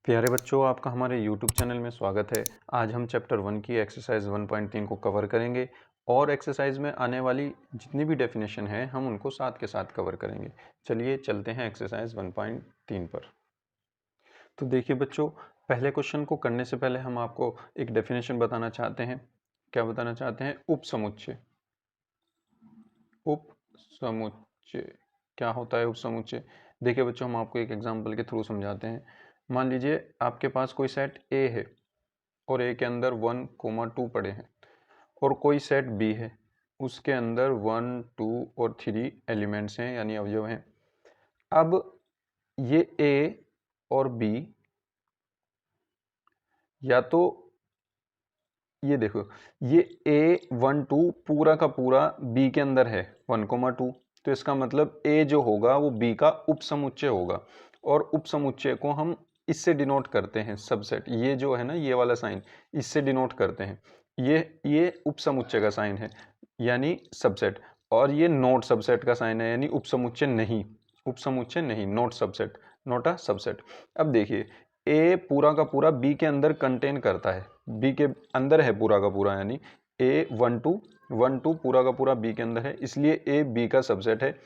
प्यारे बच्चों, आपका हमारे YouTube चैनल में स्वागत है। आज हम चैप्टर 1 की एक्सरसाइज 1.3 को कवर करेंगे और एक्सरसाइज में आने वाली जितनी भी डेफिनेशन है हम उनको साथ के साथ कवर करेंगे। चलिए चलते हैं एक्सरसाइज 1.3 पर। तो देखिए बच्चों, पहले क्वेश्चन को करने से पहले हम आपको एक डेफिनेशन बताना चाहते हैं। क्या बताना चाहते हैं? उपसमुच्चय। उपसमुच्चय क्या होता है? उपसमुच्चय देखिए बच्चों, हम आपको एक एग्जांपल के थ्रू समझाते हैं। मान लीजिए आपके पास कोई सेट ए है और ए के अंदर 1, 2 पड़े हैं, और कोई सेट बी है, उसके अंदर 1, 2 और 3 एलिमेंट्स हैं यानी अवयव हैं। अब ये ए और बी, या तो ये देखो, ये A12 पूरा का पूरा B के अंदर है 1, 2, तो इसका मतलब A जो होगा वो B का उपसमुच्चय होगा, और उपसमुच्चय को हम इससे डिनोट करते हैं सबसेट। ये जो है ना, ये वाला साइन, इससे डिनोट करते हैं। ये उपसमुच्चय का साइन है यानी सबसेट, और ये नॉट सबसेट का साइन है यानी उपसमुच्चय नहीं। उपसमुच्चय नहीं, not subset, not a subset. अब देखिए, ए पूरा का पूरा बी के अंदर कंटेन करता है, बी के अंदर है पूरा का पूरा, यानी A12 पूरा का पूरा बी के अंदर है, इसलिए ए बी का सबसेट है।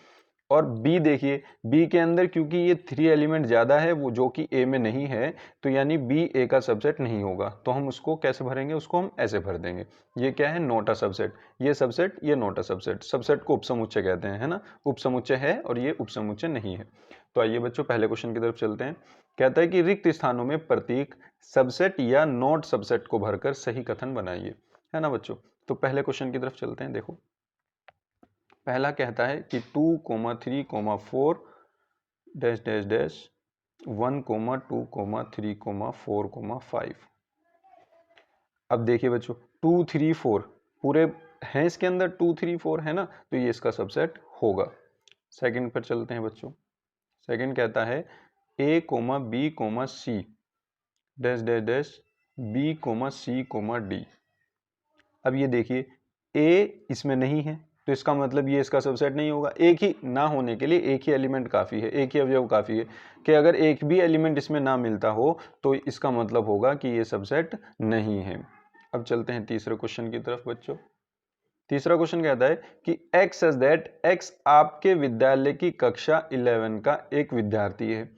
और बी देखिए, बी के अंदर क्योंकि ये 3 एलिमेंट ज़्यादा है वो जो कि ए में नहीं है, तो यानी बी ए का सबसेट नहीं होगा। तो हम उसको कैसे भरेंगे? उसको हम ऐसे भर देंगे। ये क्या है? Not a subset. ये सबसेट, ये नॉट अ सबसेट। सबसेट को उपसमुच्चय कहते हैं, है ना। उपसमुच्चय है और ये उपसमुच्चय नहीं है। तो आइए बच्चों, पहले क्वेश्चन की तरफ चलते हैं। कहता है कि रिक्त स्थानों में प्रतीक सबसेट या नॉट सबसेट को भरकर सही कथन बनाइए, है ना बच्चों। तो पहले क्वेश्चन की तरफ चलते हैं। देखो, पहला कहता है कि 2, 3, 4 डैश डैश डैश 1, 2, 3, 4, अब देखिए बच्चों, 2, 3, 4 पूरे हैं इसके अंदर, 2, 3, 4 है ना, तो ये इसका सबसेट होगा। सेकंड पर चलते हैं बच्चों। सेकंड कहता है A, B, C dash dash dash B, C, D। अब ये देखिए, ए इसमें नहीं है तो इसका मतलब ये इसका सबसेट नहीं होगा। एक ही ना होने के लिए एक ही एलिमेंट काफ़ी है, एक ही अवयव काफ़ी है, कि अगर एक भी एलिमेंट इसमें ना मिलता हो तो इसका मतलब होगा कि ये सबसेट नहीं है। अब चलते हैं तीसरे क्वेश्चन की तरफ बच्चों। तीसरा क्वेश्चन कहता है कि x सच दैट x आपके विद्यालय की कक्षा 11 का एक विद्यार्थी है,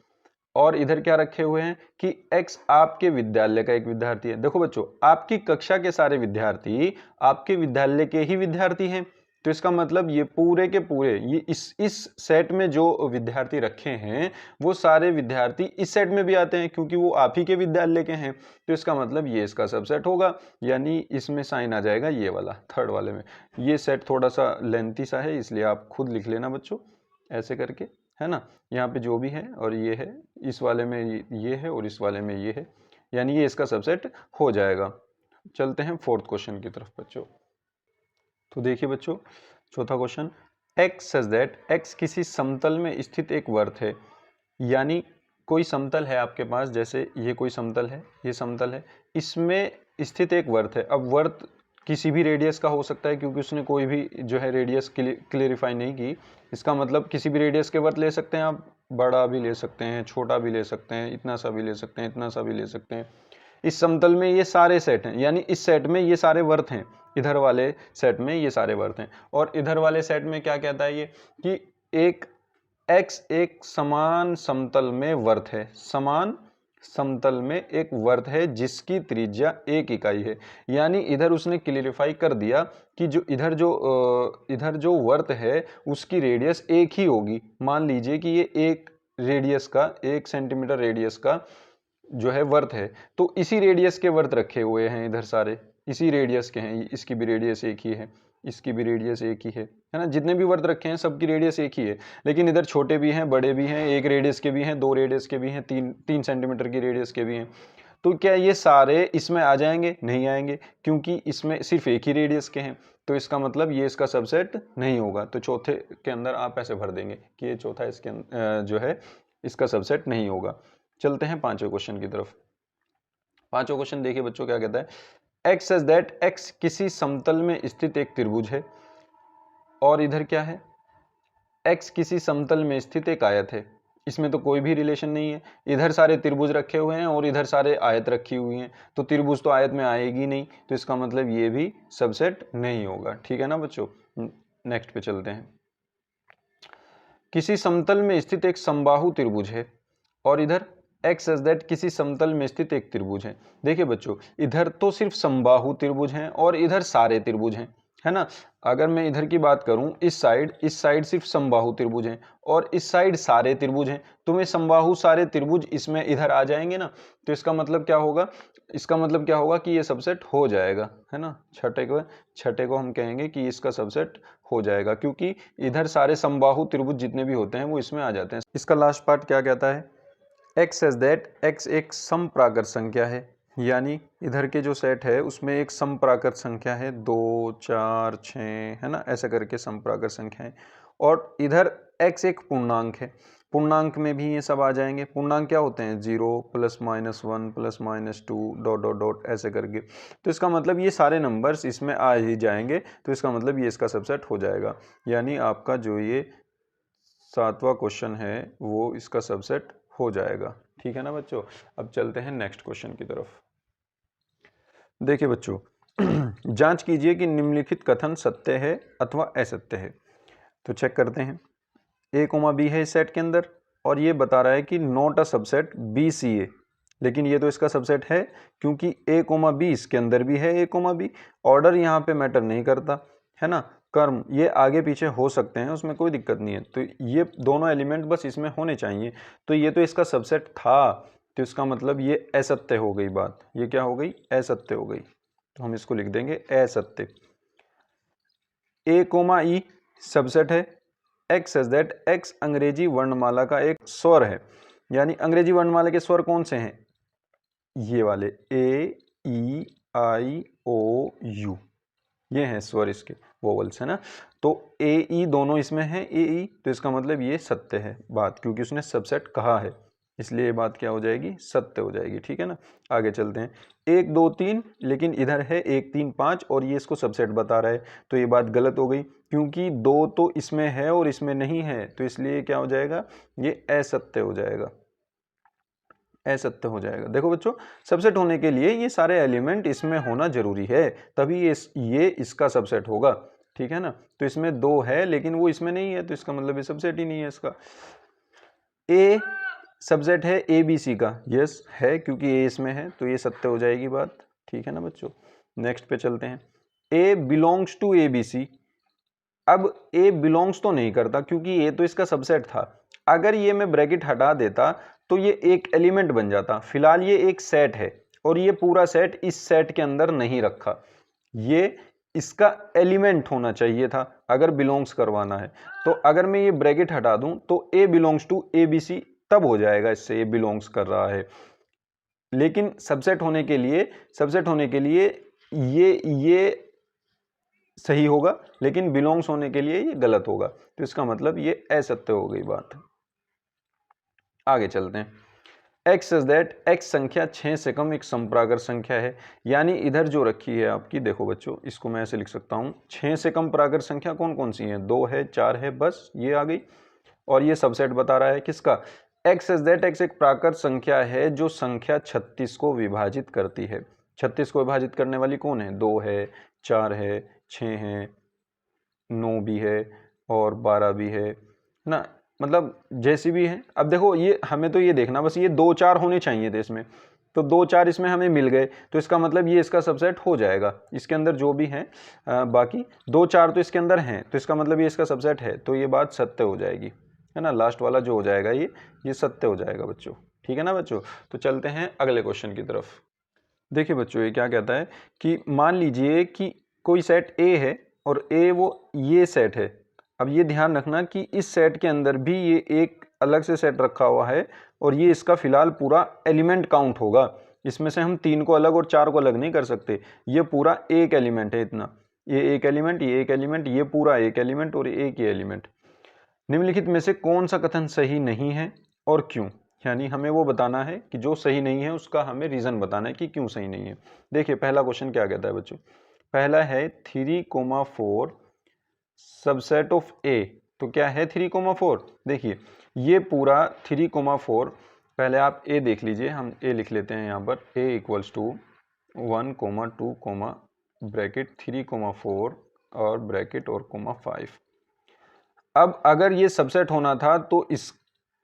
और इधर क्या रखे हुए हैं कि x आपके विद्यालय का एक विद्यार्थी है। देखो बच्चों, आपकी कक्षा के सारे विद्यार्थी आपके विद्यालय के ही विद्यार्थी हैं, तो इसका मतलब ये पूरे के पूरे, ये इस सेट में जो विद्यार्थी रखे हैं वो सारे विद्यार्थी इस सेट में भी आते हैं क्योंकि वो आप ही के विद्यालय के हैं। तो इसका मतलब ये इसका सबसेट होगा, यानी इसमें साइन आ जाएगा ये वाला, थर्ड वाले में। ये सेट थोड़ा सा लेंथी सा है, इसलिए आप खुद लिख लेना बच्चों ऐसे करके, है ना। यहाँ पे जो भी है और ये है, इस वाले में ये है और इस वाले में ये है, यानी ये इसका सबसेट हो जाएगा। चलते हैं फोर्थ क्वेश्चन की तरफ बच्चों। तो देखिए बच्चों, चौथा question, x such that x किसी समतल में स्थित एक वर्त है, यानी कोई समतल है आपके पास, जैसे ये कोई समतल है, ये समतल है, इसमें स्थित एक वर्त है। अब वर्त किसी भी रेडियस का हो सकता है क्योंकि उसने कोई भी जो है रेडियस क्लियरिफाई नहीं की। इसका मतलब किसी भी रेडियस के वर्त ले सकते हैं आप, बड़ा भी ले सकते हैं, छोटा भी ले सकते हैं, इतना सा भी ले सकते हैं, इतना सा भी ले सकते हैं। इस समतल में ये सारे सेट हैं, यानी इस सेट में ये सारे वर्त हैं, इधर वाले सेट में ये सारे वर्त हैं। और इधर वाले सेट में क्या कहता है ये कि एक x एक समान समतल में वर्त है, समान समतल में एक वर्त है जिसकी त्रिज्या 1 इकाई है। यानी इधर उसने क्लियरिफाई कर दिया कि जो इधर जो वर्त है उसकी रेडियस 1 ही होगी। मान लीजिए कि ये 1 सेंटीमीटर रेडियस का जो है वर्त है, तो इसी रेडियस के वर्त रखे हुए हैं इधर सारे, इसी रेडियस के हैं। इसकी भी रेडियस एक ही है, इसकी भी रेडियस एक ही है ना। जितने भी वर्त रखे हैं सबकी रेडियस एक ही है, लेकिन इधर छोटे भी हैं, बड़े भी हैं, 1 रेडियस के भी हैं, 2 रेडियस के भी हैं, 3 सेंटीमीटर की रेडियस के भी हैं। तो क्या ये सारे इसमें आ जाएंगे? नहीं आएंगे, क्योंकि इसमें सिर्फ एक ही रेडियस के हैं, तो इसका मतलब ये इसका सबसेट नहीं होगा। तो चौथे के अंदर आप ऐसे भर देंगे कि ये चौथा इसके जो है इसका सबसेट नहीं होगा। चलते हैं पांचवें क्वेश्चन की तरफ। पांचवा क्वेश्चन देखिए बच्चों, क्या कहता है, x सच दैट x किसी समतल में स्थित एक त्रिभुज है, और इधर क्या है, x किसी समतल में स्थित एक आयत है। इसमें तो कोई भी रिलेशन नहीं है। इधर सारे त्रिभुज रखे हुए हैं और इधर सारे आयत रखी हुई हैं, तो त्रिभुज तो आयत में आएगी नहीं, तो इसका मतलब ये भी सबसेट नहीं होगा। ठीक है ना बच्चों। नेक्स्ट पे चलते हैं। किसी समतल में स्थित एक समबाहु त्रिभुज है और इधर एक्स एज दैट किसी समतल में स्थित एक त्रिभुज है। देखिए बच्चों, इधर तो सिर्फ समबाहु त्रिभुज हैं और इधर सारे त्रिभुज हैं, है ना। अगर मैं इधर की बात करूं, इस साइड सिर्फ समबाहु त्रिभुज हैं और इस साइड सारे त्रिभुज हैं, तो मैं समबाहु सारे त्रिभुज इसमें इधर आ जाएंगे ना, तो इसका मतलब क्या होगा, इसका मतलब क्या होगा कि ये सबसेट हो जाएगा, है ना। छठे को हम कहेंगे कि इसका सबसेट हो जाएगा, क्योंकि इधर सारे समबाहु त्रिभुज जितने भी होते हैं वो इसमें आ जाते हैं। इसका लास्ट पार्ट क्या कहता है, एक्स एज दैट एक्स एक समप्राकृत संख्या है, यानी इधर के जो सेट है उसमें एक समप्राकृत संख्या है, 2 4 6, है ना, ऐसा करके समप्राकृत संख्या है। और इधर x एक पूर्णांक है, पूर्णांक में भी ये सब आ जाएंगे। पूर्णांक क्या होते हैं, 0 +-1 +-2 डॉट डॉट डॉट ऐसे करके, तो इसका मतलब ये सारे नंबर्स इसमें आ ही जाएंगे, तो इसका मतलब ये इसका सबसेट हो जाएगा। यानी आपका जो ये 7वां क्वेश्चन है वो इसका सबसेट हो जाएगा। ठीक है ना बच्चों। अब चलते हैं नेक्स्ट क्वेश्चन की तरफ। देखिए बच्चों, जांच कीजिए कि निम्नलिखित कथन सत्य है अथवा असत्य है। तो चेक करते हैं। a, b है इस सेट के अंदर और ये बता रहा है कि not a subset b c a, लेकिन ये तो इसका सबसेट है, क्योंकि a, b इसके अंदर भी है a, b। ऑर्डर यहाँ पे मैटर नहीं करता, है ना। कर्म ये आगे पीछे हो सकते हैं, उसमें कोई दिक्कत नहीं है, तो ये दोनों एलिमेंट बस इसमें होने चाहिए। तो ये तो इसका सबसेट था, तो इसका मतलब ये असत्य हो गई बात। ये क्या हो गई, असत्य हो गई, तो हम इसको लिख देंगे असत्य। a, e सबसेट है। एक्स एज दैट एक्स अंग्रेजी वर्णमाला का एक स्वर है, यानी अंग्रेजी वर्णमाला के स्वर कौन से हैं, ये वाले ए ई आई ओ यू, ये हैं स्वर इसके, वोवल्स, है ना। तो ए ई दोनों इसमें हैं, ए ई, तो इसका मतलब ये सत्य है बात, क्योंकि उसने सबसेट कहा है, इसलिए ये बात क्या हो जाएगी, सत्य हो जाएगी। ठीक है ना। आगे चलते हैं। 1 2 3, लेकिन इधर है 1 3 5 और ये इसको सबसेट बता रहा है, तो ये बात गलत हो गई, क्योंकि 2 तो इसमें है और इसमें नहीं है, तो इसलिए क्या हो जाएगा, ये असत्य हो जाएगा, असत्य हो जाएगा। देखो बच्चों, सबसेट होने के लिए ये सारे एलिमेंट इसमें होना जरूरी है, तभी ये इसका सबसेट होगा। ठीक है ना। तो इसमें 2 है लेकिन वो इसमें नहीं है, तो इसका मतलब ये सबसेट ही नहीं है इसका। ए सबसेट है ए बी सी का, यस है, क्योंकि ए इसमें है, तो ये सत्य हो जाएगी बात। ठीक है ना बच्चों। नेक्स्ट पे चलते हैं। A belongs to a b c. अब ए बिलोंग्स तो नहीं करता, क्योंकि ए तो इसका सबसेट था। अगर ये मैं ब्रैकेट हटा देता तो ये एक एलिमेंट बन जाता। फिलहाल ये एक सेट है और ये पूरा सेट इस सेट के अंदर नहीं रखा, ये इसका एलिमेंट होना चाहिए था अगर बिलोंग्स करवाना है। तो अगर मैं ये ब्रैकेट हटा दूं तो a belongs to a b c तब हो जाएगा, इससे ये बिलोंग्स कर रहा है। लेकिन सबसेट होने के लिए ये सही होगा, लेकिन बिलोंग्स होने के लिए ये गलत होगा, तो इसका मतलब ये असत्य हो गई बात। आगे चलते हैं। एक्स इज दैट एक्स संख्या 6 से कम एक संप्राकृत संख्या है, यानी इधर जो रखी है आपकी, देखो बच्चों, इसको मैं ऐसे लिख सकता हूं, 6 से कम प्राकृत संख्या कौन कौन सी है, 2 है, 4 है, बस ये आ गई। और ये सबसेट बता रहा है किसका, एक्स इज दैट एक्स एक प्राकृत संख्या है जो संख्या 36 को विभाजित करती है। 36 को विभाजित करने वाली कौन है, 2 है, 4 है, 6 है, 9 भी है और 12 भी है ना, मतलब जैसी भी है। अब देखो, ये हमें तो ये देखना बस, ये 2 4 होने चाहिए थे इसमें, तो 2 4 इसमें हमें मिल गए, तो इसका मतलब ये इसका सबसेट हो जाएगा। इसके अंदर जो भी है बाकी 2 4 तो इसके अंदर हैं, तो इसका मतलब ये इसका सबसेट है, तो ये बात सत्य हो जाएगी, है ना। लास्ट वाला जो हो जाएगा ये सत्य हो जाएगा बच्चों। ठीक है ना बच्चों। तो चलते हैं अगले क्वेश्चन की तरफ। देखिए बच्चों, ये क्या कहता है कि मान लीजिए कि कोई सेट ए है और ए वो ये सेट है। अब ये ध्यान रखना कि इस सेट के अंदर भी ये एक अलग से सेट रखा हुआ है और ये इसका फिलहाल पूरा एलिमेंट काउंट होगा। इसमें से हम 3 को अलग और 4 को अलग नहीं कर सकते, ये पूरा एक एलिमेंट है इतना, ये एक एलिमेंट, ये एक एलिमेंट, ये पूरा एक एलिमेंट और एक ही एलिमेंट। निम्नलिखित में से कौन सा कथन सही नहीं है और क्यों, यानी हमें वो बताना है कि जो सही नहीं है उसका हमें रीजन बताना है कि क्यों सही नहीं है। देखिए पहला क्वेश्चन क्या कहता है बच्चों, पहला है 3,4 सबसेट ऑफ ए। तो क्या है 3,4, देखिए ये पूरा 3,4, पहले आप ए देख लीजिए, हम ए लिख लेते हैं यहाँ पर, ए इक्वल्स टू 1, 2, ब्रैकेट 3,4 और ब्रैकेट और 5। अब अगर ये सबसेट होना था तो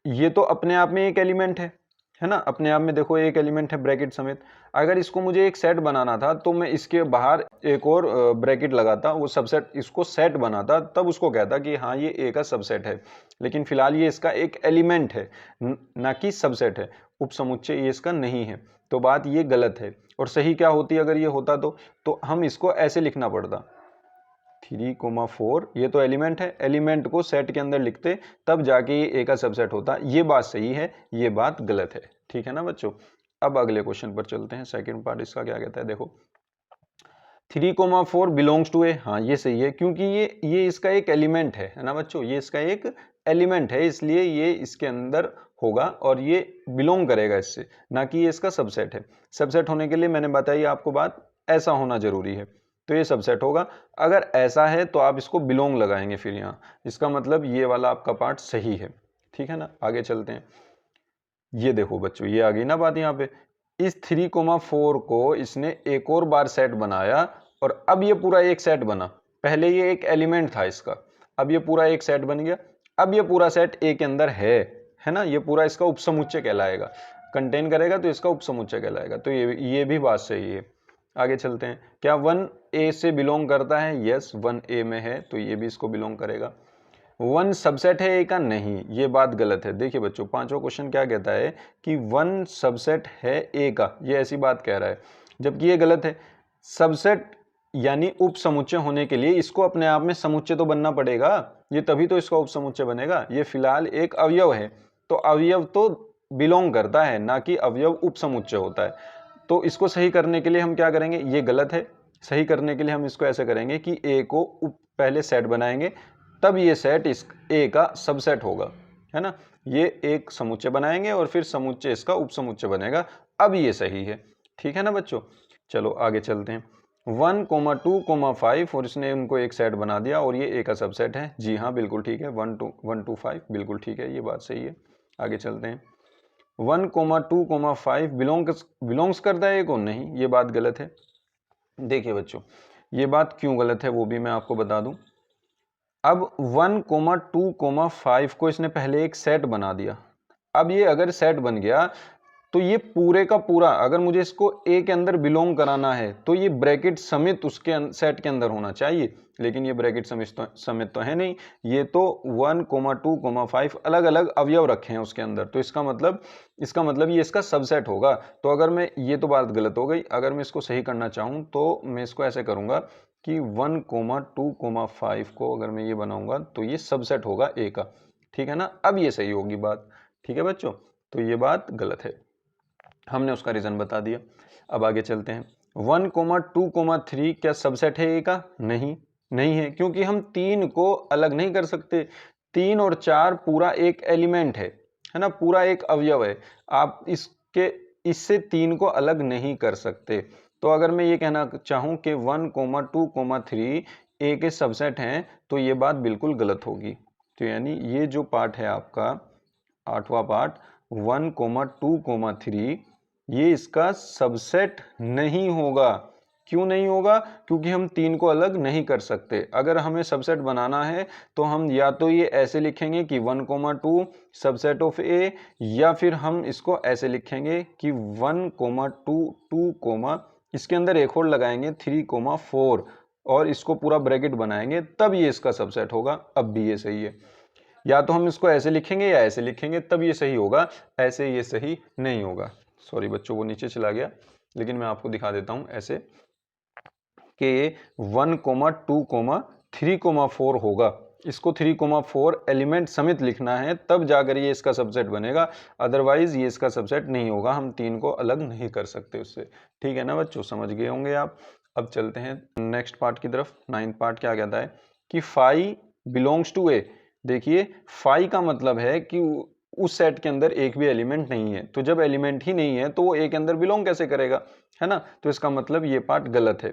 ये तो अपने आप में एक एलिमेंट है ना, अपने आप में देखो एक एलिमेंट है ब्रैकेट समेत। अगर इसको मुझे एक सेट बनाना था तो मैं इसके बाहर एक और ब्रैकेट लगाता, वो सबसेट इसको सेट बनाता, तब उसको कहता कि हाँ ये ए का सबसेट है। लेकिन फिलहाल ये इसका एक एलिमेंट है, ना कि सबसेट है, उपसमुच्चय ये इसका नहीं है। तो बात ये गलत है। और सही क्या होती अगर ये होता तो हम इसको ऐसे लिखना पड़ता, 3,4, ये तो एलिमेंट है, एलिमेंट को सेट के अंदर लिखते, तब जाके ये ए का सबसेट होता। ये बात सही है, ये बात गलत है। ठीक है ना बच्चों। अब अगले क्वेश्चन पर चलते हैं। सेकंड पार्ट इसका क्या कहता है, देखो 3,4 बिलोंग्स टू ए, हाँ ये सही है, क्योंकि ये इसका एक एलिमेंट है ना बच्चों, ये इसका एक एलिमेंट है, इसलिए ये इसके अंदर होगा और ये बिलोंग करेगा इससे, ना कि ये इसका सबसेट है। सबसेट होने के लिए मैंने बताई आपको बात, ऐसा होना जरूरी है, तो ये सबसेट होगा। अगर ऐसा है तो आप इसको बिलोंग लगाएंगे फिर यहाँ, इसका मतलब ये वाला आपका पार्ट सही है। ठीक है ना, आगे चलते हैं। ये देखो बच्चों, ये आ गई ना बात यहाँ पे, इस 3,4 को इसने एक और बार सेट बनाया और अब ये पूरा एक सेट बना। पहले ये एक एलिमेंट था इसका, अब ये पूरा एक सेट बन गया। अब ये पूरा सेट ए के अंदर है ना, ये पूरा इसका उपसमुच्चय कहलाएगा, कंटेन करेगा तो इसका उपसमुच्चय कहलाएगा। तो ये भी बात सही है। आगे चलते हैं। क्या 1 ए से बिलोंग करता है? यस, 1 ए में है तो ये भी इसको बिलोंग करेगा। 1 सबसेट है ए का? नहीं, ये बात गलत है। देखिए बच्चों, पांचवा क्वेश्चन क्या कहता है कि 1 सबसेट है ए का, ये ऐसी बात कह रहा है, जबकि ये गलत है। सबसेट यानी उप समुच्चय होने के लिए इसको अपने आप में समुच्चय तो बनना पड़ेगा, ये तभी तो इसका उप समुच्चय बनेगा। ये फिलहाल एक अवयव है, तो अवयव तो बिलोंग करता है, ना कि अवयव उप समुच्चय होता है। तो इसको सही करने के लिए हम क्या करेंगे, ये गलत है, सही करने के लिए हम इसको ऐसे करेंगे कि ए को पहले सेट बनाएंगे, तब ये सेट इस ए का सबसेट होगा, है ना। ये एक समुच्चय बनाएंगे और फिर समुच्चय इसका उपसमुच्चय बनेगा, अब ये सही है। ठीक है ना बच्चों। चलो आगे चलते हैं। 1, 2, 5 और इसने उनको एक सेट बना दिया और ये ए का सबसेट है। जी हाँ, बिल्कुल ठीक है, 1 2 5 बिल्कुल ठीक है, ये बात सही है। आगे चलते हैं। 1, 2, 5 बिलोंग्स करता है ए को? नहीं, ये बात गलत है। देखिए बच्चों, ये बात क्यों गलत है वो भी मैं आपको बता दूं। अब 1, 2, 5 को इसने पहले एक सेट बना दिया। अब ये अगर सेट बन गया तो ये पूरे का पूरा, अगर मुझे इसको ए के अंदर बिलोंग कराना है तो ये ब्रैकेट समेत उसके सेट के अंदर होना चाहिए, लेकिन ये ब्रैकेट समेत तो है नहीं। ये तो 1, 2, 5 अलग अलग अवयव रखे हैं उसके अंदर, तो इसका मतलब ये इसका सबसेट होगा। तो अगर मैं, ये तो बात गलत हो गई, अगर मैं इसको सही करना चाहूँ तो मैं इसको ऐसे करूँगा कि 1, 2, 5 को अगर मैं ये बनाऊंगा तो ये सबसेट होगा ए का। ठीक है ना, अब ये सही होगी बात। ठीक है बच्चों, तो ये बात गलत है, हमने उसका रीजन बता दिया। अब आगे चलते हैं। 1, 2, 3 क्या सबसेट है ए का? नहीं, नहीं है, क्योंकि हम 3 को अलग नहीं कर सकते। 3 और 4 पूरा एक एलिमेंट है ना, पूरा एक अवयव है। आप इससे 3 को अलग नहीं कर सकते। तो अगर मैं ये कहना चाहूं कि 1, 2, 3 ए के सबसेट हैं तो ये बात बिल्कुल गलत होगी। तो यानी ये जो पार्ट है आपका 8वां पार्ट, 1, 2, 3, ये इसका सबसेट नहीं होगा। क्यों नहीं होगा? क्योंकि हम 3 को अलग नहीं कर सकते। अगर हमें सबसेट बनाना है तो हम या तो ये ऐसे लिखेंगे कि 1, 2 सबसेट ऑफ ए, या फिर हम इसको ऐसे लिखेंगे कि 1, 2, 2, इसके अंदर एक और लगाएंगे 3, 4 और इसको पूरा ब्रैकेट बनाएंगे, तब ये इसका सबसेट होगा। अब भी ये सही है। या तो हम इसको ऐसे लिखेंगे या ऐसे लिखेंगे, तब ये सही होगा, ऐसे ये सही नहीं होगा। सॉरी बच्चों, वो नीचे चला गया, लेकिन मैं आपको दिखा देता हूं ऐसे कि 1, 2, 3, 4 होगा। इसको 3, 4 एलिमेंट समेत लिखना है, तब जाकर ये इसका सबसेट बनेगा, अदरवाइज ये इसका सबसेट नहीं होगा। हम 3 को अलग नहीं कर सकते उससे। ठीक है ना बच्चों, समझ गए होंगे आप। अब चलते हैं नेक्स्ट पार्ट की तरफ। 9th पार्ट क्या कहता है कि 5 बिलोंग्स टू ए। देखिए 5 का मतलब है कि उस सेट के अंदर एक भी एलिमेंट नहीं है, तो जब एलिमेंट ही नहीं है तो वो ए के अंदर बिलोंग कैसे करेगा, है ना। तो इसका मतलब ये पार्ट गलत है।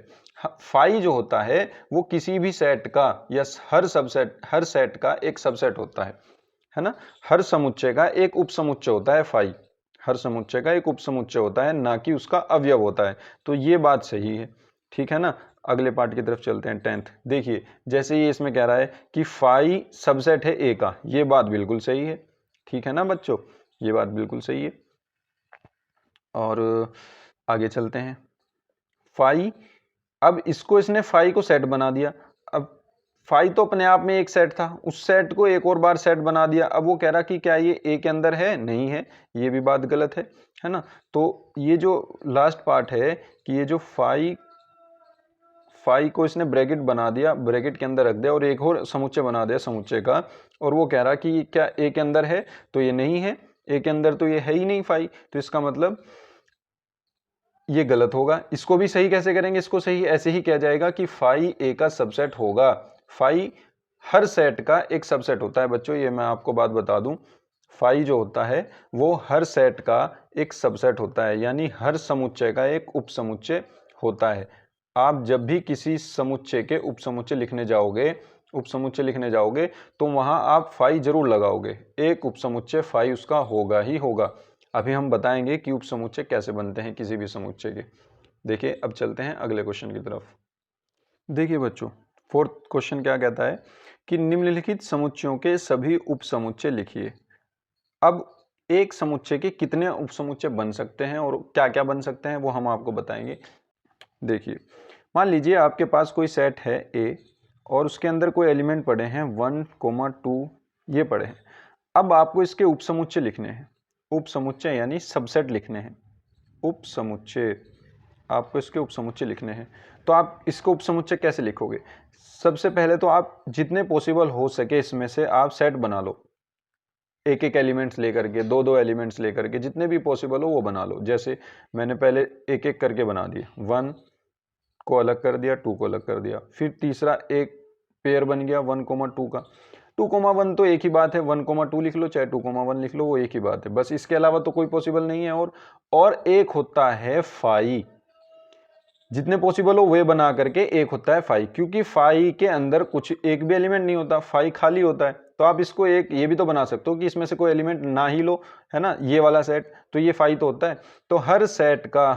5 जो होता है वो किसी भी सेट का या हर सेट का एक सबसेट होता है है ना। हर समुच्चय का एक उपसमुच्चय होता है फाई, हर समुच्चय का एक उपसमुच्चय होता है, ना कि उसका अवयव होता है। तो ये बात सही है, ठीक है ना। अगले पार्ट की तरफ चलते हैं 10th। देखिए जैसे ये इसमें कह रहा है कि फाई सबसेट है ए का, ये बात बिल्कुल सही है, ठीक है ना बच्चों, ये बात बिल्कुल सही है। और आगे चलते हैं, फाई, अब इसको इसने फाई को सेट बना दिया। अब फाई तो अपने आप में एक सेट था, उस सेट को एक और बार सेट बना दिया। अब वो कह रहा कि क्या ये ए के अंदर है, नहीं है, ये भी बात गलत है ना। तो ये जो लास्ट पार्ट है कि ये जो फाई को इसने ब्रैकेट बना दिया, ब्रैकेट के अंदर रख दिया और एक और समुच्चय बना दिया समुच्चय का, और वो कह रहा कि क्या ए के अंदर है, तो ये नहीं है, ए के अंदर तो ये है ही नहीं फाई, तो इसका मतलब ये गलत होगा। इसको भी सही कैसे करेंगे, इसको सही ऐसे ही किया जाएगा कि फाई ए का सबसेट होगा। फाई हर सेट का एक सबसेट होता है बच्चों, ये मैं आपको बात बता दूं, फाई जो होता है वो हर सेट का एक सबसेट होता है, यानी हर समुच्चय का एक उपसमुच्चय होता है। आप जब भी किसी समुच्चय के उपसमुच्चय लिखने जाओगे तो वहां आप फाई जरूर लगाओगे, एक उपसमुच्चय फाई उसका होगा ही होगा। अभी हम बताएंगे कि उपसमुच्चय कैसे बनते हैं किसी भी समुच्चय के। देखिए अब चलते हैं अगले क्वेश्चन की तरफ। देखिए बच्चों, 4th क्वेश्चन क्या कहता है कि निम्नलिखित समुच्चयों के सभी उपसमुच्चय लिखिए। अब एक समुच्चय के कितने उपसमुच्चय बन सकते हैं और क्या क्या बन सकते हैं वो हम आपको बताएंगे। देखिए मान लीजिए आपके पास कोई सेट है ए और उसके अंदर कोई एलिमेंट पड़े हैं 1, 2 ये पड़े हैं। अब आपको इसके उपसमुच्चय लिखने हैं, उपसमुच्चय यानी सबसेट लिखने हैं, उपसमुच्चय, आपको इसके उपसमुच्चय लिखने हैं। तो आप इसको उपसमुच्चय कैसे लिखोगे, सबसे पहले तो आप जितने पॉसिबल हो सके इसमें से आप सेट बना लो, एक एक एलिमेंट्स लेकर के, दो दो एलिमेंट्स लेकर के, जितने भी पॉसिबल हो वो बना लो। जैसे मैंने पहले एक एक करके बना दिए, 1 को अलग कर दिया, 2 को अलग कर दिया, फिर तीसरा एक पेयर बन गया 1, 2 का। 2, 1 तो एक ही बात है, 1, 2 लिख लो चाहे 2, 1 लिख लो, वो एक ही बात है, बस इसके अलावा तो कोई पॉसिबल नहीं है। और एक होता है फाई, जितने पॉसिबल हो वे बना करके एक होता है फाई, क्योंकि फाई के अंदर कुछ एक भी एलिमेंट नहीं होता, फाई खाली होता है। तो आप इसको एक ये भी तो बना सकते हो कि इसमें से कोई एलिमेंट ना ही लो, है ना, ये वाला सेट, तो ये फाई तो होता है। तो हर सेट का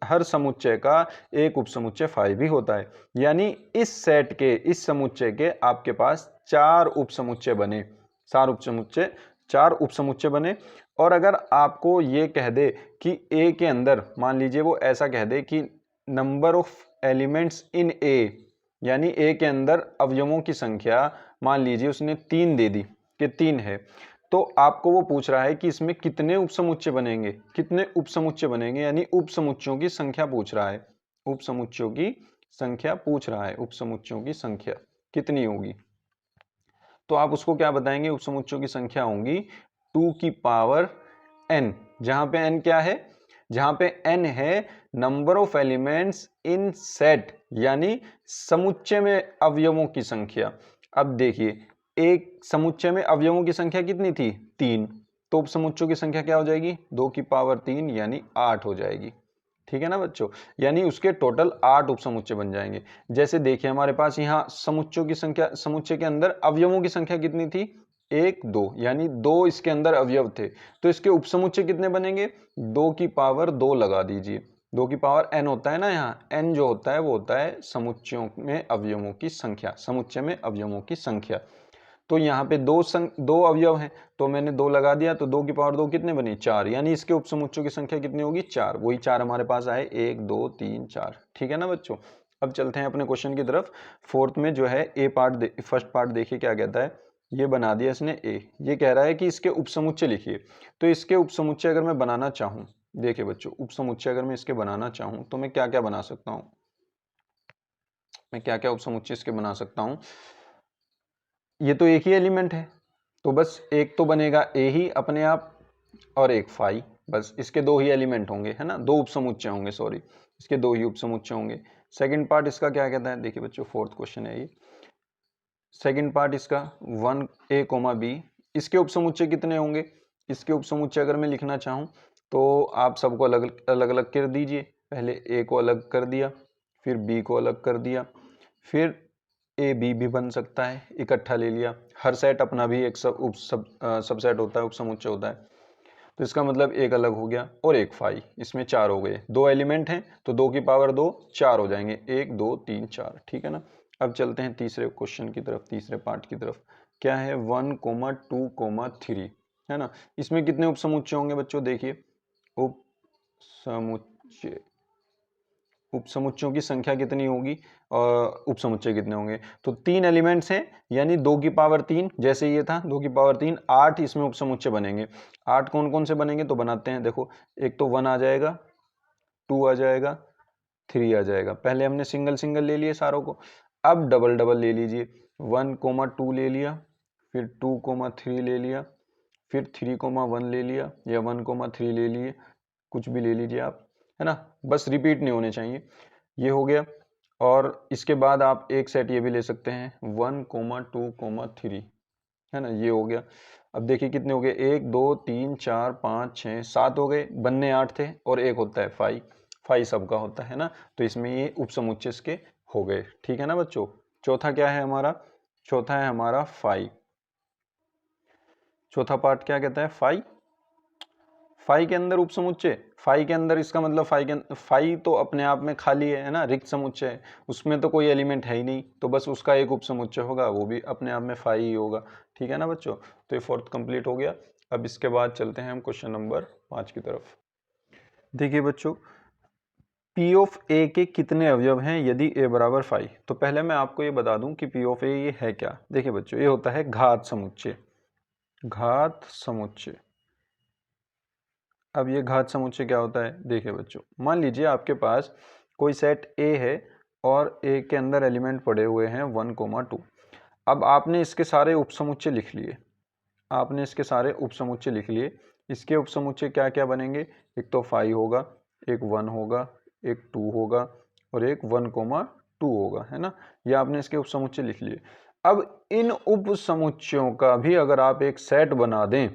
हर समुच्चय का एक उपसमुच्चय फाई भी होता है, यानी इस सेट के इस समुच्चय के आपके पास 4 उपसमुच्चय बने, 4 उपसमुच्चय बने। और अगर आपको ये कह दे कि ए के अंदर, मान लीजिए वो ऐसा कह दे कि number of elements in a, यानी ए के अंदर अवयवों की संख्या मान लीजिए उसने 3 दे दी कि 3 है, तो आपको वो पूछ रहा है कि इसमें कितने उपसमुच्चय बनेंगे, कितने उपसमुच्चय बनेंगे, यानी उपसमुच्चयों की संख्या पूछ रहा है, उपसमुच्चयों की संख्या पूछ रहा है, उपसमुच्चयों की संख्या कितनी होगी। तो आप उसको क्या बताएंगे, उपसमुच्चयों की संख्या होंगी 2 की पावर n, जहां पे n क्या है, जहां पे n है number of elements in set, यानी समुच्चय में अवयवों की संख्या। अब देखिए एक समुच्चय में अवयवों की संख्या कितनी थी, 3, तो उपसमुच्चयों की संख्या क्या हो जाएगी, 2 की पावर 3 यानी 8 हो जाएगी, ठीक है ना बच्चों, यानी उसके टोटल 8 उपसमुच्चय बन जाएंगे। जैसे देखिए हमारे पास यहाँ समुच्चयों की संख्या, समुच्चय के अंदर अवयवों की संख्या कितनी थी, 1, 2, यानी 2 इसके अंदर अवयव थे, तो इसके उपसमुच्चय कितने बनेंगे, 2 की पावर 2 लगा दीजिए, 2 की पावर n होता है ना, यहाँ n जो होता है वो होता है समुच्चयों में अवयवों की संख्या, समुच्चय में अवयवों की संख्या। तो यहाँ पे दो अवयव हैं, तो मैंने 2 लगा दिया, तो 2 की पावर 2 कितने बनी, 4, यानी इसके उपसमुच्चयों की संख्या कितनी होगी, 4, वही 4 हमारे पास आए, 1, 2, 3, 4, ठीक है ना बच्चों। अब चलते हैं अपने क्वेश्चन की तरफ। 4th में जो है ए पार्ट, फर्स्ट पार्ट देखिए क्या कहता है, ये बना दिया इसने ए, ये कह रहा है कि इसके उपसमुच्चय लिखिए। तो इसके उपसमुच्चय अगर मैं बनाना चाहूँ, देखिए बच्चों उपसमुच्चय अगर मैं इसके बनाना चाहूँ तो मैं क्या क्या बना सकता हूँ, मैं क्या क्या उपसमुच्चय इसके बना सकता हूँ। ये तो एक ही एलिमेंट है, तो बस एक तो बनेगा ए ही अपने आप और एक फाई, बस इसके 2 ही एलिमेंट होंगे, है ना, 2 उपसमुच्चय होंगे, सॉरी इसके 2 ही उपसमुच्चय होंगे। सेकंड पार्ट इसका क्या कहता है, देखिए बच्चों 4th क्वेश्चन है ये, सेकंड पार्ट इसका 1a, b, इसके उपसमुच्चय कितने होंगे, इसके उपसमुच्चय अगर मैं लिखना चाहूँ तो आप सबको अलग अलग कर दीजिए, पहले a को अलग कर दिया, फिर b को अलग कर दिया, फिर ए बी भी बन सकता है, इकट्ठा ले लिया। हर सेट अपना भी एक सबसेट होता है, उपसमुच्चय होता है। तो इसका मतलब एक अलग हो गया और एक फाई, इसमें 4 हो गए। 2 एलिमेंट हैं तो 2 की पावर 2 4 हो जाएंगे, 1 2 3 4, ठीक है ना। अब चलते हैं तीसरे क्वेश्चन की तरफ, तीसरे पार्ट की तरफ। क्या है 1 2 3, है ना। इसमें कितने उपसमुच्चय होंगे बच्चों, देखिए उपसमुच्चय, उपसमुच्चयों की संख्या कितनी होगी और उपसमुच्चय कितने होंगे। तो 3 एलिमेंट्स हैं यानी 2 की पावर 3, जैसे ये था 2 की पावर 3, 8 इसमें उपसमुच्चय बनेंगे। 8 कौन कौन से बनेंगे तो बनाते हैं, देखो एक तो 1 आ जाएगा, 2 आ जाएगा, 3 आ जाएगा। पहले हमने सिंगल सिंगल ले लिए सारों को, अब डबल डबल ले लीजिए। 1 2 ले लिया, फिर 2 3 ले लिया, फिर 3 1 ले लिया, या 1 3 ले लिए, कुछ भी ले लीजिए आप, है ना, बस रिपीट नहीं होने चाहिए। ये हो गया। और इसके बाद आप एक सेट ये भी ले सकते हैं 1 2 3, है ना, ये हो गया। अब देखिए कितने हो गए, 1 2 3 4 5 6 7 हो गए, बनने 8 थे और एक होता है फाई, फाई सबका होता है ना। तो इसमें ये उपसमुच्चय इसके हो गए, ठीक है ना बच्चों। चौथा क्या है हमारा, चौथा है हमारा फाई। चौथा पार्ट क्या कहता है, फाई। फाई के अंदर उपसमुच्चय, फाई के अंदर इसका मतलब फाई तो अपने आप में खाली है ना, रिक्त समुच्चय है, उसमें तो कोई एलिमेंट है ही नहीं, तो बस उसका एक उपसमुच्चय होगा, वो भी अपने आप में फाई ही होगा, ठीक है ना बच्चों। तो ये फोर्थ कंप्लीट हो गया। अब इसके बाद चलते हैं हम क्वेश्चन नंबर 5 की तरफ। देखिए बच्चों, पी ऑफ ए के कितने अवयव हैं यदि ए बराबर फाई। तो पहले मैं आपको ये बता दूं कि पी ऑफ ए ये है क्या। देखिए बच्चों, ये होता है घात समुच्चय, घात समुच्चय। अब ये घात समुच्चय क्या होता है, देखिए बच्चों, मान लीजिए आपके पास कोई सेट ए है और ए के अंदर एलिमेंट पड़े हुए हैं 1 2। अब आपने इसके सारे उपसमुच्चय लिख लिए, आपने इसके सारे उपसमुच्चय लिख लिए। इसके उपसमुच्चय क्या क्या बनेंगे, एक तो 5 होगा, एक 1 होगा, एक 2 होगा और एक 1 2 होगा, है ना। ये आपने इसके उपसमुच्चय लिख लिए। अब इन उपसमुच्चयों का भी अगर आप एक सेट बना दें,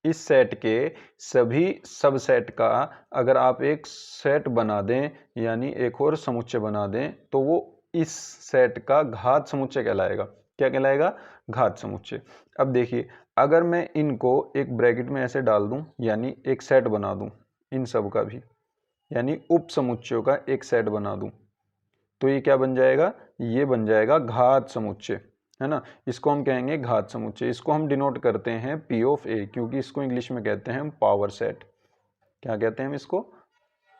इस सेट के सभी सबसेट का अगर आप एक सेट बना दें, यानी एक और समुच्चय बना दें, तो वो इस सेट का घात समुच्चय कहलाएगा। क्या कहलाएगा, घात समुच्चय। अब देखिए, अगर मैं इनको एक ब्रैकेट में ऐसे डाल दूं, यानी एक सेट बना दूं इन सब का भी, यानी उप समुच्चयों का एक सेट बना दूं, तो ये क्या बन जाएगा, ये बन जाएगा घात समुच्चय, है ना। इसको हम कहेंगे घात समुच्चय। इसको हम डिनोट करते हैं पी ऑफ ए, क्योंकि इसको इंग्लिश में कहते हैं हम पावर सेट। क्या कहते हैं हम इसको,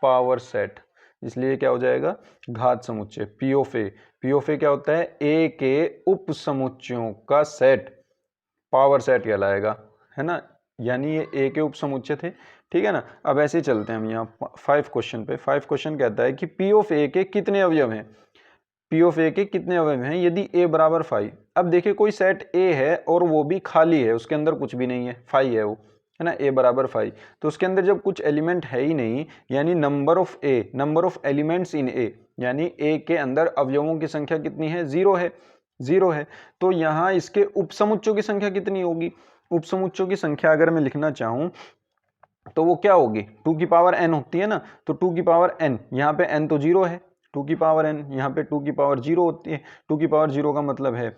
पावर सेट। इसलिए क्या हो जाएगा, घात समुच्चय, p of a. P of a क्या होता है, ए के उप समुच्चयों का सेट पावर सेट कहलाएगा, है ना। यानी ये ए के उप समुच्चय थे, ठीक है ना। अब ऐसे चलते हैं हम यहाँ 5 क्वेश्चन पे। 5 क्वेश्चन कहता है कि पी ऑफ ए के कितने अवयव हैं, पी ऑफ ए के कितने अवयव हैं यदि ए बराबर 5। अब देखिए, कोई सेट ए है और वो भी खाली है, उसके अंदर कुछ भी नहीं है, 5 है वो, है ना, ए बराबर 5। तो उसके अंदर जब कुछ एलिमेंट है ही नहीं, यानी number of a, number of elements in a, यानी ए के अंदर अवयवों की संख्या कितनी है, 0 है, 0 है। तो यहाँ इसके उपसमुच्चयों की संख्या कितनी होगी, उपसमुच्चयों की संख्या अगर मैं लिखना चाहूँ तो वो क्या होगी, 2 की पावर n होती है ना। तो 2 की पावर n, यहाँ पे n तो 0 है, 2 की पावर n, यहाँ पे 2 की पावर 0 होती है। 2 की पावर 0 का मतलब है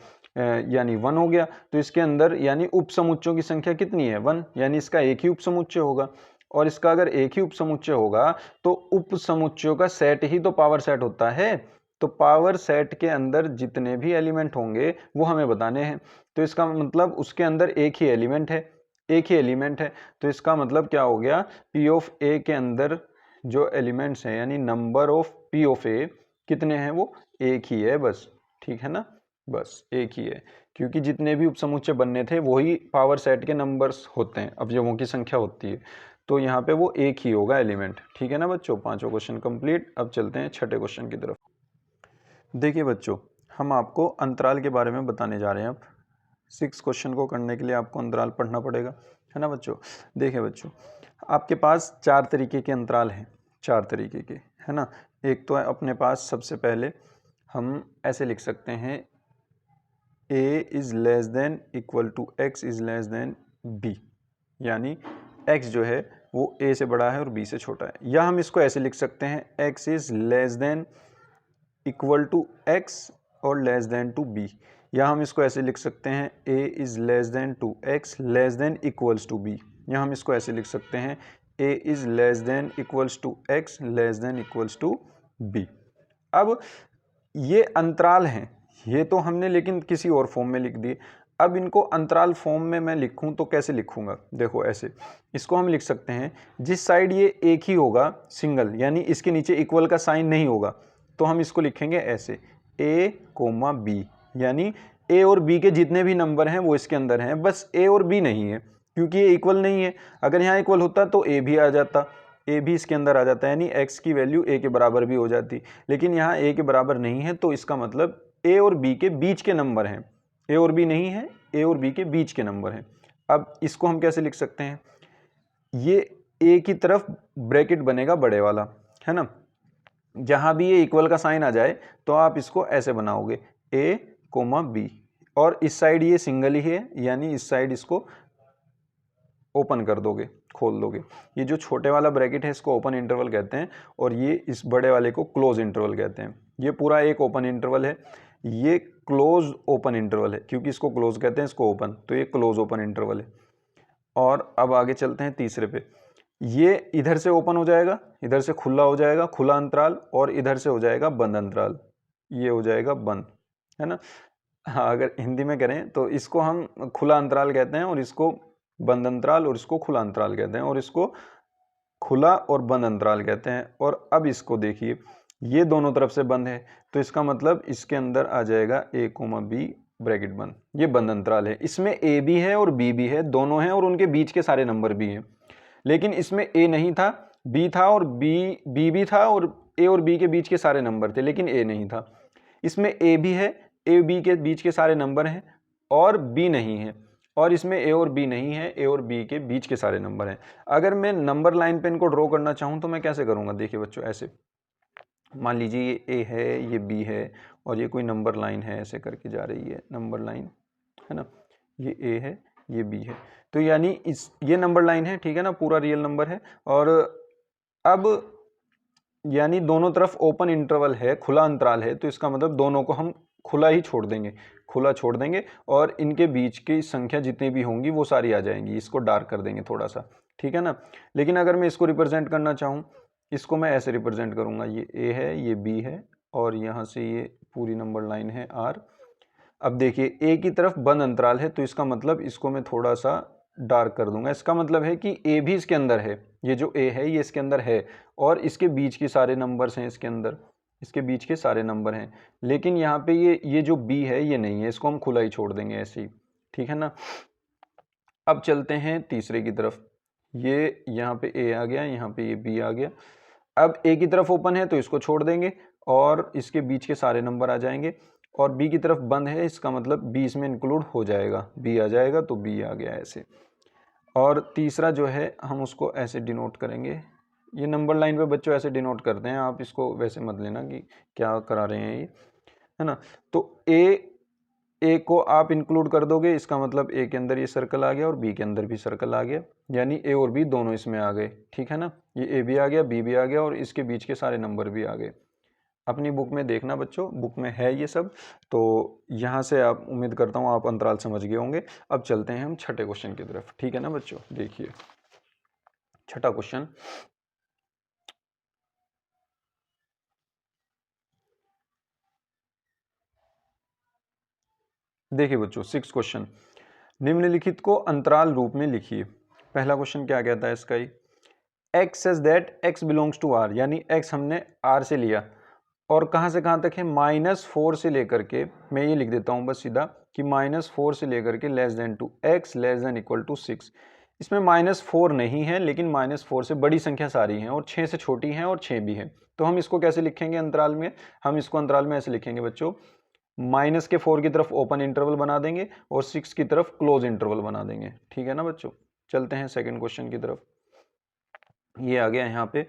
यानी 1 हो गया। तो इसके अंदर यानी उपसमुच्चयों की संख्या कितनी है, 1, यानी इसका एक ही उपसमुच्चय होगा। और इसका अगर एक ही उपसमुच्चय होगा तो उपसमुच्चयों का सेट ही तो पावर सेट होता है। तो पावर सेट के अंदर जितने भी एलिमेंट होंगे वो हमें बताने हैं। तो इसका मतलब उसके अंदर एक ही एलिमेंट है, एक ही एलिमेंट है। तो इसका मतलब क्या हो गया, पी ऑफ ए के अंदर जो एलिमेंट्स हैं, यानी नंबर ऑफ पी ऑफ ए कितने हैं, वो एक ही है बस, ठीक है ना, बस एक ही है। क्योंकि जितने भी उपसमुच्चय बनने थे वही पावर सेट के नंबर्स होते हैं, अवयवों की संख्या होती है। तो यहाँ पे वो एक ही होगा एलिमेंट, ठीक है ना बच्चों। 5 क्वेश्चन कंप्लीट। अब चलते हैं 6ठे क्वेश्चन की तरफ। देखिए बच्चों, हम आपको अंतराल के बारे में बताने जा रहे हैं। अब 6 क्वेश्चन को करने के लिए आपको अंतराल पढ़ना पड़ेगा, है ना बच्चों। देखिए बच्चों, आपके पास 4 तरीके के अंतराल हैं, 4 तरीके के, है ना। एक तो है अपने पास, सबसे पहले हम ऐसे लिख सकते हैं, a is less than equal to x is less than b, यानी x जो है वो a से बड़ा है और b से छोटा है। या हम इसको ऐसे लिख सकते हैं, x is less than equal to x और लेस देन टू बी, या हम इसको ऐसे लिख सकते हैं a is less than to x less than equals to b, या हम इसको ऐसे लिख सकते हैं a is less than equals to x less than equals to b। अब ये अंतराल हैं, ये तो हमने लेकिन किसी और फॉर्म में लिख दिए। अब इनको अंतराल फॉर्म में मैं लिखूं तो कैसे लिखूंगा, देखो ऐसे, इसको हम लिख सकते हैं जिस साइड ये एक ही होगा सिंगल, यानी इसके नीचे इक्वल का साइन नहीं होगा, तो हम इसको लिखेंगे ऐसे a कोमा b, यानी a और b के जितने भी नंबर हैं वो इसके अंदर हैं, बस a और b नहीं है क्योंकि ये इक्वल नहीं है। अगर यहाँ इक्वल होता तो a भी आ जाता, a भी इसके अंदर आ जाता, यानी x की वैल्यू a के बराबर भी हो जाती, लेकिन यहाँ a के बराबर नहीं है, तो इसका मतलब a और b के बीच के नंबर हैं, a और b नहीं है, a और b के बीच के नंबर हैं। अब इसको हम कैसे लिख सकते हैं, ये a की तरफ ब्रैकेट बनेगा बड़े वाला, है ना, जहां भी ये इक्वल का साइन आ जाए तो आप इसको ऐसे बनाओगे a कोमा b, और इस साइड ये सिंगल ही है, यानी इस साइड इसको ओपन कर दोगे, खोल दोगे। ये जो छोटे वाला ब्रैकेट है इसको ओपन इंटरवल कहते हैं, और ये इस बड़े वाले को क्लोज इंटरवल कहते हैं। ये पूरा एक ओपन इंटरवल है, ये क्लोज ओपन इंटरवल है, क्योंकि इसको क्लोज कहते हैं, इसको ओपन, तो ये क्लोज ओपन इंटरवल है। और अब आगे चलते हैं तीसरे पे, ये इधर से ओपन हो जाएगा, इधर से खुला हो जाएगा, खुला अंतराल, और इधर से हो जाएगा बंद अंतराल, ये हो जाएगा बंद, है ना। हाँ, अगर हिंदी में करें तो इसको हम खुला अंतराल कहते हैं, और इसको बंद अंतराल, और इसको खुला अंतराल कहते हैं, और इसको खुला और बंद अंतराल कहते हैं। और अब इसको देखिए, ये दोनों तरफ से बंद है, तो इसका मतलब इसके अंदर आ जाएगा a कोमा b ब्रैकेट बंद, ये बंद अंतराल है। इसमें a भी है और b भी है, दोनों हैं, और उनके बीच के सारे नंबर भी हैं। लेकिन इसमें a नहीं था, b था, और b भी था, और a और b के बीच के सारे नंबर थे, लेकिन a नहीं था। इसमें a भी है, a b के बीच के सारे नंबर हैं, और b नहीं है, और इसमें a और b नहीं है, a और b के बीच के सारे नंबर हैं। अगर मैं नंबर लाइन पे इनको ड्रॉ करना चाहूँ तो मैं कैसे करूँगा, देखिए बच्चों, ऐसे मान लीजिए ये a है, ये b है, और ये कोई नंबर लाइन है, ऐसे करके जा रही है नंबर लाइन, है ना, ये a है, ये b है, तो यानी ये नंबर लाइन है, ठीक है ना, पूरा रियल नंबर है। और अब यानी दोनों तरफ ओपन इंटरवल है, खुला अंतराल है, तो इसका मतलब दोनों को हम खुला ही छोड़ देंगे, खुला छोड़ देंगे, और इनके बीच की संख्या जितनी भी होंगी वो सारी आ जाएंगी। इसको डार्क कर देंगे थोड़ा सा, ठीक है ना। लेकिन अगर मैं इसको रिप्रेजेंट करना चाहूँ, इसको मैं ऐसे रिप्रेजेंट करूँगा, ये a है, ये b है, और यहाँ से ये पूरी नंबर लाइन है r। अब देखिए a की तरफ बंद अंतराल है, तो इसका मतलब इसको मैं थोड़ा सा डार्क कर दूंगा। इसका मतलब है कि a भी इसके अंदर है, ये जो a है ये इसके अंदर है, और इसके बीच के सारे नंबर्स हैं इसके अंदर, इसके बीच के सारे नंबर हैं। लेकिन यहाँ पे ये जो b है ये नहीं है, इसको हम खुला ही छोड़ देंगे ऐसे ही, ठीक है ना। अब चलते हैं तीसरे की तरफ, ये यहाँ पे a आ गया, यहाँ पे ये b आ गया। अब a की तरफ ओपन है तो इसको छोड़ देंगे, और इसके बीच के सारे नंबर आ जाएंगे, और b की तरफ बंद है, इसका मतलब b इसमें इंक्लूड हो जाएगा, b आ जाएगा, तो b आ गया ऐसे। और तीसरा जो है हम उसको ऐसे डिनोट करेंगे, ये नंबर लाइन पे बच्चों ऐसे डिनोट करते हैं, आप इसको वैसे मत लेना कि क्या करा रहे हैं ये, है ना। तो a को आप इंक्लूड कर दोगे, इसका मतलब a के अंदर ये सर्कल आ गया और b के अंदर भी सर्कल आ गया, यानी a और b दोनों इसमें आ गए, ठीक है ना। ये a भी आ गया, b भी आ गया, और इसके बीच के सारे नंबर भी आ गए। अपनी बुक में देखना बच्चों, बुक में है ये सब, तो यहाँ से आप उम्मीद करता हूँ आप अंतराल समझ गए होंगे। अब चलते हैं हम छठे क्वेश्चन की तरफ, ठीक है ना बच्चों। देखिए छठा क्वेश्चन, देखिए बच्चों 6 क्वेश्चन, निम्नलिखित को अंतराल रूप में लिखिए। पहला क्वेश्चन क्या कहता है इसका ही, x says that x belongs to r, यानी x हमने r से लिया, और कहाँ से कहाँ तक है, -4 से लेकर के, मैं ये लिख देता हूँ बस सीधा कि -4 से लेकर के less than to x less than equal to 6। इसमें -4 नहीं है, लेकिन -4 से बड़ी संख्या सारी हैं, और 6 से छोटी हैं, और 6 भी है। तो हम इसको कैसे लिखेंगे अंतराल में, हम इसको अंतराल में ऐसे लिखेंगे बच्चों, -4 की तरफ ओपन इंटरवल बना देंगे, और 6 की तरफ क्लोज इंटरवल बना देंगे, ठीक है ना बच्चों। चलते हैं सेकेंड क्वेश्चन की तरफ, ये आ गया यहाँ पे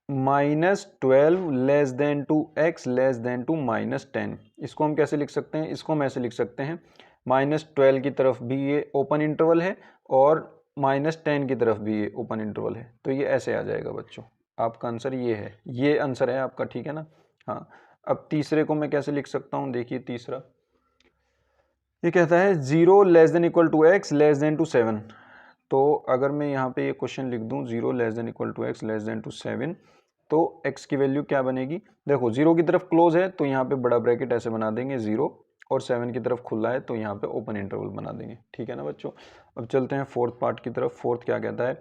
-12 less than to x less than to -10। इसको हम कैसे लिख सकते हैं, इसको हम ऐसे लिख सकते हैं, -12 की तरफ भी ये ओपन इंटरवल है, और -10 की तरफ भी ये ओपन इंटरवल है, तो ये ऐसे आ जाएगा बच्चों। आपका आंसर ये है, ये आंसर है आपका, ठीक है ना। हाँ, अब तीसरे को मैं कैसे लिख सकता हूँ, देखिए तीसरा ये कहता है 0 less than equal to x less than to 7। तो अगर मैं यहाँ पे ये क्वेश्चन लिख दूँ 0 less than equal to x less than to 7, तो x की वैल्यू क्या बनेगी, देखो 0 की तरफ क्लोज है तो यहाँ पे बड़ा ब्रैकेट ऐसे बना देंगे 0, और 7 की तरफ खुला है तो यहाँ पे ओपन इंटरवल बना देंगे। ठीक है ना बच्चों। अब चलते हैं फोर्थ पार्ट की तरफ। फोर्थ क्या कहता है,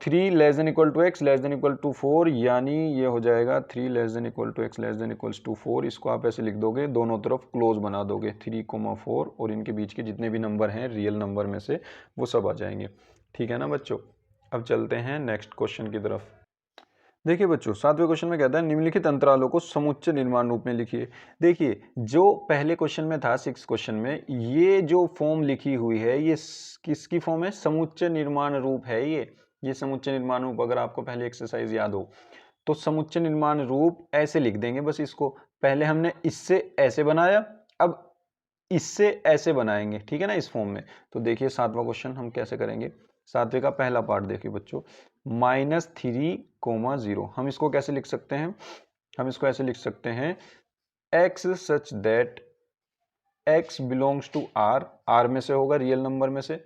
3 less than equal to x less than equal to 4, यानी ये हो जाएगा 3 less than equal to x less than equals to 4। इसको आप ऐसे लिख दोगे, दोनों तरफ क्लोज बना दोगे 3,4, और इनके बीच के जितने भी नंबर हैं रियल नंबर में से वो सब आ जाएंगे। ठीक है ना बच्चों। अब चलते हैं नेक्स्ट क्वेश्चन की तरफ। देखिए बच्चों, 7वें क्वेश्चन में कहता है निम्नलिखित अंतरालों को समुच्चय निर्माण रूप में लिखिए। देखिए जो पहले क्वेश्चन में था 6 क्वेश्चन में, ये जो फॉर्म लिखी हुई है ये किसकी फॉर्म है, समुच्चय निर्माण रूप है ये समुच्चय निर्माण रूप। अगर आपको पहले एक्सरसाइज याद हो तो समुच्चय निर्माण रूप ऐसे लिख देंगे बस इसको। पहले हमने इससे ऐसे बनाया, अब इससे ऐसे बनाएंगे। ठीक है ना, इस फॉर्म में। तो देखिए 7वां क्वेश्चन हम कैसे करेंगे। 7वें का पहला पार्ट देखिए बच्चों, -3,0। हम इसको कैसे लिख सकते हैं, हम इसको ऐसे लिख सकते हैं x such that x belongs to r, r में से होगा रियल नंबर में से,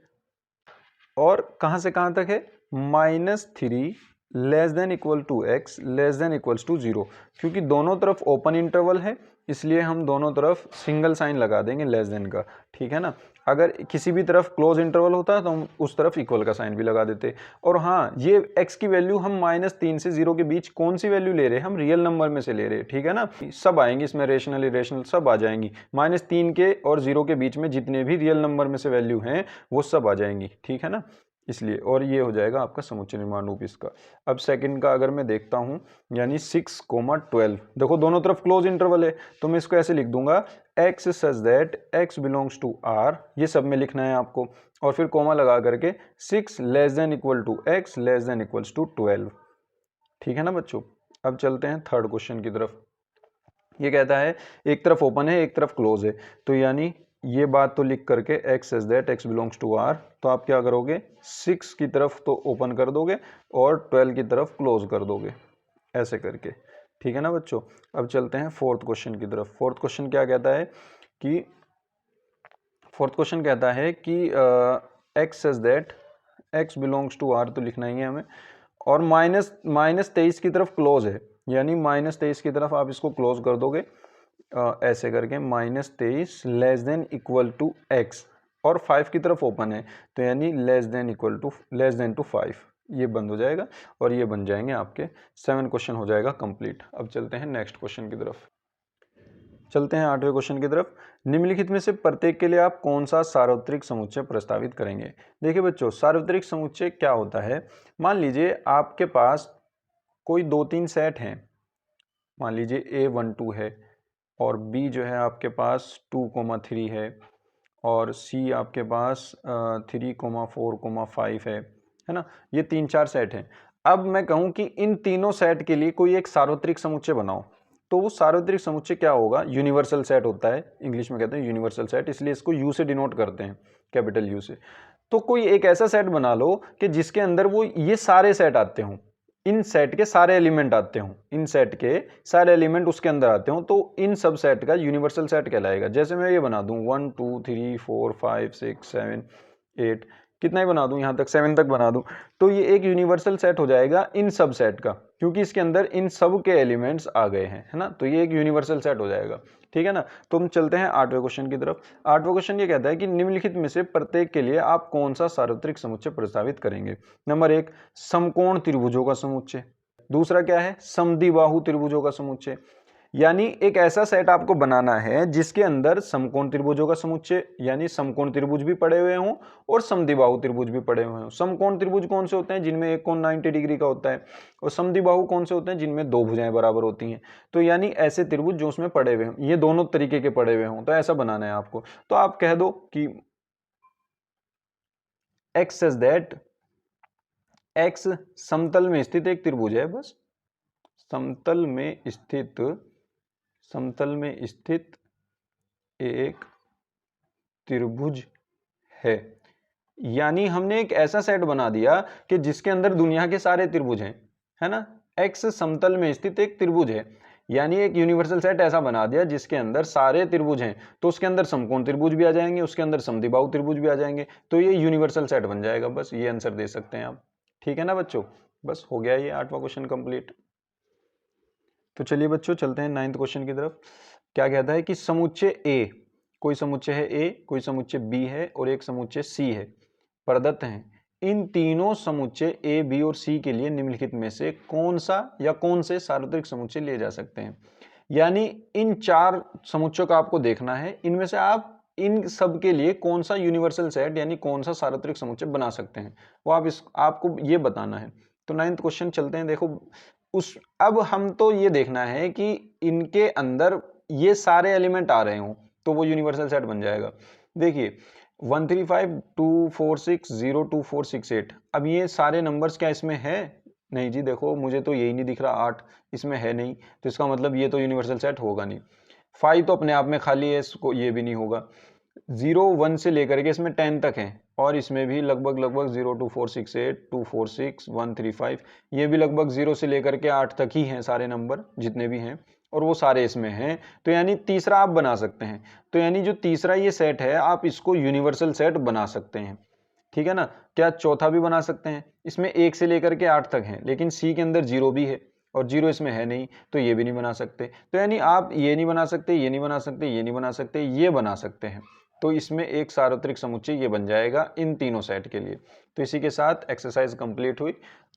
और कहां से कहां तक है, -3 less than equal to x less than equals to 0। क्योंकि दोनों तरफ ओपन इंटरवल है इसलिए हम दोनों तरफ सिंगल साइन लगा देंगे लेस देन का। ठीक है ना, अगर किसी भी तरफ क्लोज इंटरवल होता तो हम उस तरफ इक्वल का साइन भी लगा देते। और हाँ, ये x की वैल्यू हम -3 से 0 के बीच कौन सी वैल्यू ले रहे हैं, हम रियल नंबर में से ले रहे हैं। ठीक है ना, सब आएंगी इसमें, रेशनल इरेशनल सब आ जाएंगी। -3 के और 0 के बीच में जितने भी रियल नंबर में से वैल्यू हैं वो सब आ जाएंगी। ठीक है ना, इसलिए, और ये हो जाएगा आपका समुच्चय निर्माण रूप इसका। अब सेकंड का अगर मैं देखता हूं, यानी 6,12, देखो दोनों तरफ क्लोज इंटरवल है तो मैं इसको ऐसे लिख दूंगा x such that x belongs to r, ये सब में लिखना है आपको, और फिर कोमा लगा करके 6 less than equal to x less than equals to 12। ठीक है ना बच्चों। अब चलते हैं थर्ड क्वेश्चन की तरफ। ये कहता है एक तरफ ओपन है एक तरफ क्लोज है, तो यानी ये बात तो लिख करके x such that x belongs to r, तो आप क्या करोगे, 6 की तरफ तो ओपन कर दोगे और 12 की तरफ क्लोज कर दोगे ऐसे करके। ठीक है ना बच्चों। अब चलते हैं फोर्थ क्वेश्चन की तरफ। फोर्थ क्वेश्चन क्या कहता है कि, फोर्थ क्वेश्चन कहता है कि x such that x belongs to r तो लिखना ही है हमें, और -23 की तरफ क्लोज है, यानी -23 की तरफ आप इसको क्लोज कर दोगे ऐसे करके, -23 less than equal to x, और 5 की तरफ ओपन है तो यानी लेस देन टू 5, ये बंद हो जाएगा और ये बन जाएंगे आपके 7 क्वेश्चन हो जाएगा कंप्लीट। अब चलते हैं नेक्स्ट क्वेश्चन की तरफ। चलते हैं 8वें क्वेश्चन की तरफ। निम्नलिखित में से प्रत्येक के लिए आप कौन सा सार्वत्रिक समुच्चय प्रस्तावित करेंगे। देखिए बच्चों, सार्वत्रिक समुच्चय क्या होता है, मान लीजिए आपके पास कोई 2-3 सेट हैं, मान लीजिए A12 है, और B जो है आपके पास 2,3 है, और C आपके पास 3,4,5 है ना, ये 3-4 सेट हैं। अब मैं कहूं कि इन तीनों सेट के लिए कोई एक सार्वत्रिक समुच्चय बनाओ, तो वो सार्वत्रिक समुच्चय क्या होगा, यूनिवर्सल सेट होता है, इंग्लिश में कहते हैं यूनिवर्सल सेट, इसलिए इसको U से डिनोट करते हैं, कैपिटल U से। तो कोई एक ऐसा सेट बना लो कि जिसके अंदर वो ये सारे सेट आते हों, इन सेट के सारे एलिमेंट आते हों, इन सेट के सारे एलिमेंट उसके अंदर आते हों, तो इन सब सेट का यूनिवर्सल सेट कहलाएगा। जैसे मैं ये बना दूं 1 2 3 4 5 6 7 8, कितना ही बना दूं, यहां तक 7 तक बना दूं, तो ये एक यूनिवर्सल सेट हो जाएगा इन सब सेट का, क्योंकि इसके अंदर इन सब के एलिमेंट्स आ गए हैं, है ना, तो ये एक यूनिवर्सल सेट हो जाएगा। ठीक है ना, तो हम चलते हैं 8वें क्वेश्चन की तरफ। 8वां क्वेश्चन ये कहता है कि निम्नलिखित में से प्रत्येक के लिए आप कौन सा सार्वत्रिक समुच्चय प्रस्तावित करेंगे। नंबर 1, समकोण त्रिभुजों का समुच्चय। दूसरा क्या है, समद्विबाहु त्रिभुजों का समुच्चय, यानी एक ऐसा सेट आपको बनाना है जिसके अंदर समकोण त्रिभुजों का समुच्चय, यानी समकोण त्रिभुज भी पड़े हुए हों और समद्विबाहु त्रिभुज भी पड़े हुए हों। समकोण त्रिभुज कौन से होते हैं, जिनमें एक कोण 90 डिग्री का होता है, और समद्विबाहु कौन से होते हैं, जिनमें दो भुजाएं बराबर होती हैं। तो यानी ऐसे त्रिभुज जो उसमें पड़े हुए हों, ये दोनों तरीके के पड़े हुए हों, तो ऐसा बनाना है आपको। तो आप कह दो कि x सच दैट x समतल में स्थित एक त्रिभुज है, बस समतल में स्थित एक त्रिभुज है। यानी हमने एक ऐसा सेट बना दिया कि जिसके अंदर दुनिया के सारे त्रिभुज हैं, है ना, x समतल में स्थित एक त्रिभुज है, यानी एक यूनिवर्सल सेट ऐसा बना दिया जिसके अंदर सारे त्रिभुज हैं, तो उसके अंदर समकोण त्रिभुज भी आ जाएंगे, उसके अंदर समद्विबाहु त्रिभुज भी आ जाएंगे, तो ये यूनिवर्सल सेट बन जाएगा। बस ये आंसर दे सकते हैं आप। ठीक है ना बच्चों, बस हो गया ये 8वां क्वेश्चन कंप्लीट। तो चलिए बच्चों चलते हैं 9th क्वेश्चन की तरफ। क्या कहता है कि समुच्चय ए, कोई समुच्चय है ए, कोई समुच्चय बी है और एक समुच्चय सी है, प्रदत्त हैं। इन तीनों समुच्चय ए, बी और सी के लिए निम्नलिखित में से कौन सा या कौन से सार्वत्रिक समुच्चय लिए जा सकते हैं। यानी इन 4 समुच्चयों का आपको देखना है, इनमें से आप इन सब के लिए कौन सा यूनिवर्सल सेट यानी कौन सा सार्वत्रिक समुच्चय बना सकते हैं, वो आपको ये बताना है। तो 9th क्वेश्चन चलते हैं। देखो अब हम तो ये देखना है कि इनके अंदर ये सारे एलिमेंट आ रहे हों तो वो यूनिवर्सल सेट बन जाएगा। देखिए 135 246 024 68, अब ये सारे नंबर्स क्या इसमें है? नहीं जी, देखो मुझे तो यही नहीं दिख रहा, 8 इसमें है नहीं, तो इसका मतलब ये तो यूनिवर्सल सेट होगा नहीं। 5 तो अपने आप में खाली है, इसको ये भी नहीं होगा। 0 1 से लेकर के इसमें 10 तक है और इसमें भी लगभग 0 2 4 6 8 2 4 6 1 3 5, ये भी लगभग 0 से लेकर के 8 तक ही हैं सारे नंबर जितने भी हैं, और वो सारे इसमें हैं। तो यानी तीसरा आप बना सकते हैं। तो यानी जो तीसरा ये सेट है आप इसको यूनिवर्सल सेट बना सकते हैं। ठीक है ना। क्या चौथा भी बना सकते हैं? इसमें 1 से लेकर के 8 तक है, लेकिन सी के अंदर 0 भी है और 0 इसमें है नहीं, तो ये भी नहीं बना सकते। तो यानी आप ये नहीं बना सकते, ये नहीं बना सकते, ये नहीं बना सकते, ये बना सकते हैं। तो इसमें एक सार्वत्रिक समुच्चय ये बन जाएगा इन तीनों सेट के लिए। तो इसी के साथ एक्सरसाइज कंप्लीट हुई।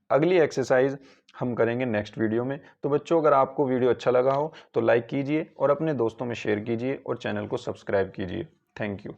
अगली एक्सरसाइज हम करेंगे नेक्स्ट वीडियो में। तो बच्चों अगर आपको वीडियो अच्छा लगा हो तो लाइक कीजिए और अपने दोस्तों में शेयर कीजिए और चैनल को सब्सक्राइब कीजिए। Thank you.